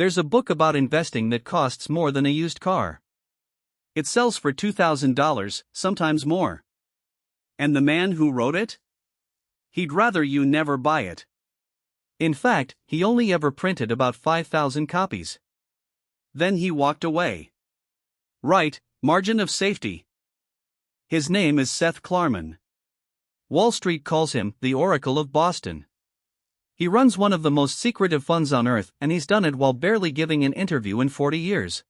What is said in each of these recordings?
There's a book about investing that costs more than a used car. It sells for $2,000, sometimes more. And the man who wrote it? He'd rather you never buy it. In fact, he only ever printed about 5,000 copies. Then he walked away. Right, margin of safety. His name is Seth Klarman. Wall Street calls him the Oracle of Boston. He runs one of the most secretive funds on earth, and he's done it while barely giving an interview in 40 years.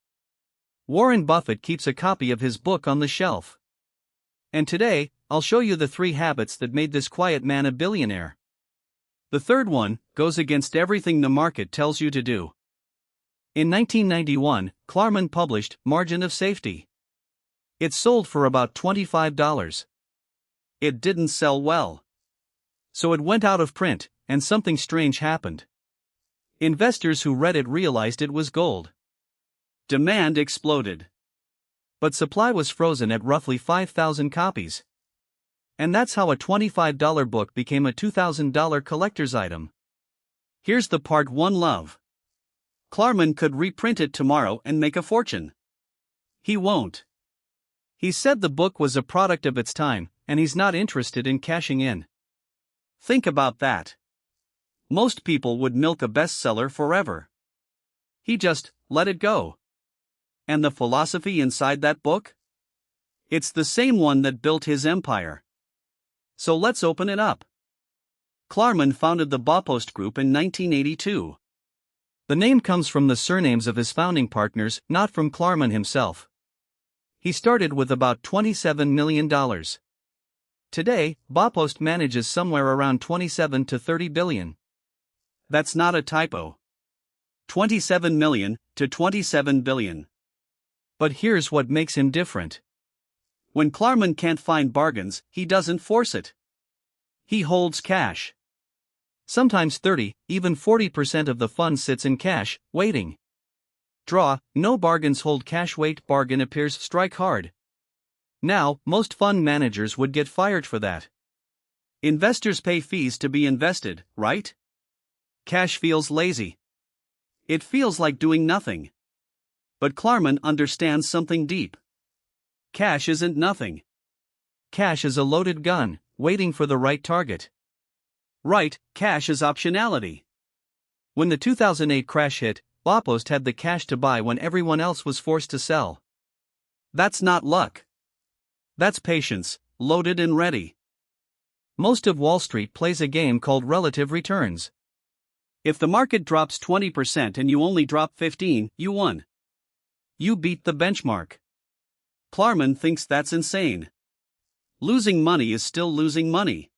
Warren Buffett keeps a copy of his book on the shelf. And today, I'll show you the 3 habits that made this quiet man a billionaire. The third one goes against everything the market tells you to do. In 1991, Klarman published Margin of Safety. It sold for about $25. It didn't sell well. So it went out of print, and something strange happened. Investors who read it realized it was gold. Demand exploded. But supply was frozen at roughly 5,000 copies. And that's how a $25 book became a $2,000 collector's item. Here's the part one love. Klarman could reprint it tomorrow and make a fortune. He won't. He said the book was a product of its time, and he's not interested in cashing in. Think about that. Most people would milk a bestseller forever. He just let it go. And the philosophy inside that book? It's the same one that built his empire. So let's open it up. Klarman founded the Baupost Group in 1982. The name comes from the surnames of his founding partners, not from Klarman himself. He started with about $27 million. Today, Baupost manages somewhere around 27 to 30 billion. That's not a typo. 27 million to 27 billion. But here's what makes him different. When Klarman can't find bargains, he doesn't force it. He holds cash. Sometimes 30, even 40% of the fund sits in cash, waiting. Draw, no bargains hold cash, wait, bargain appears, strike hard. Now, most fund managers would get fired for that. Investors pay fees to be invested, right? Cash feels lazy. It feels like doing nothing. But Klarman understands something deep. Cash isn't nothing. Cash is a loaded gun, waiting for the right target. Right, cash is optionality. When the 2008 crash hit, Baupost had the cash to buy when everyone else was forced to sell. That's not luck. That's patience, loaded and ready. Most of Wall Street plays a game called relative returns. If the market drops 20% and you only drop 15%, you won. You beat the benchmark. Klarman thinks that's insane. Losing money is still losing money.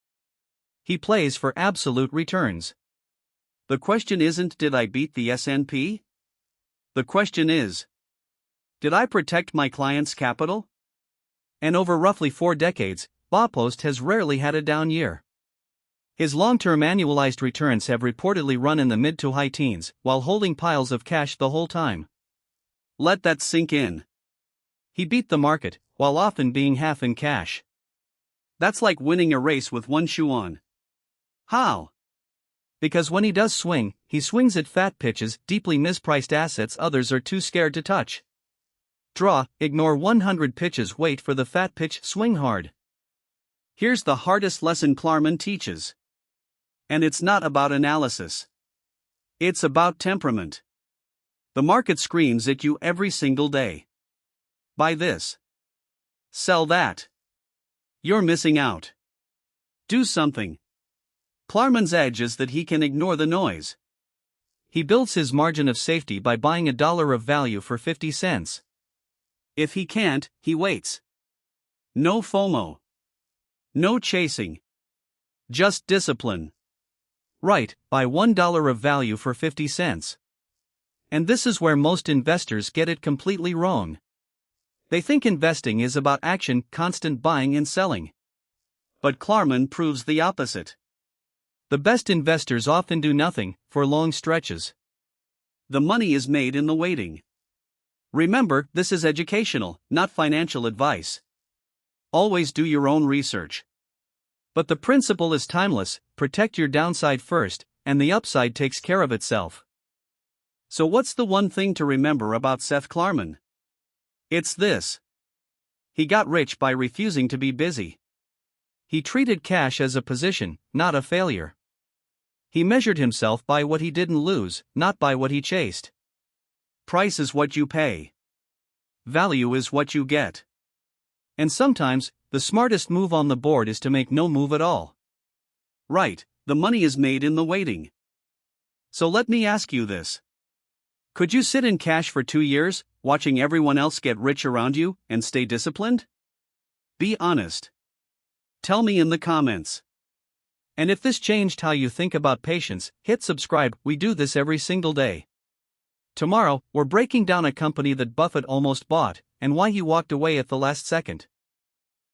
He plays for absolute returns. The question isn't, did I beat the S&P? The question is, did I protect my client's capital? And over roughly 4 decades, Baupost has rarely had a down year. His long-term annualized returns have reportedly run in the mid to high teens, while holding piles of cash the whole time. Let that sink in. He beat the market, while often being half in cash. That's like winning a race with one shoe on. How? Because when he does swing, he swings at fat pitches, deeply mispriced assets others are too scared to touch. Draw, ignore 100 pitches, wait for the fat pitch, swing hard. Here's the hardest lesson Klarman teaches. And it's not about analysis. It's about temperament. The market screams at you every single day. Buy this. Sell that. You're missing out. Do something. Klarman's edge is that he can ignore the noise. He builds his margin of safety by buying $1 of value for 50 cents. If he can't, he waits. No FOMO. No chasing. Just discipline. Right, buy $1 of value for 50 cents. And this is where most investors get it completely wrong. They think investing is about action, constant buying and selling. But Klarman proves the opposite. The best investors often do nothing for long stretches. The money is made in the waiting. Remember, this is educational, not financial advice. Always do your own research. But the principle is timeless: protect your downside first, and the upside takes care of itself. So what's the one thing to remember about Seth Klarman? It's this. He got rich by refusing to be busy. He treated cash as a position, not a failure. He measured himself by what he didn't lose, not by what he chased. Price is what you pay. Value is what you get. And sometimes, the smartest move on the board is to make no move at all. Right, the money is made in the waiting. So let me ask you this. Could you sit in cash for 2 years, watching everyone else get rich around you, and stay disciplined? Be honest. Tell me in the comments. And if this changed how you think about patience, hit subscribe. We do this every single day. Tomorrow, we're breaking down a company that Buffett almost bought, and why he walked away at the last second.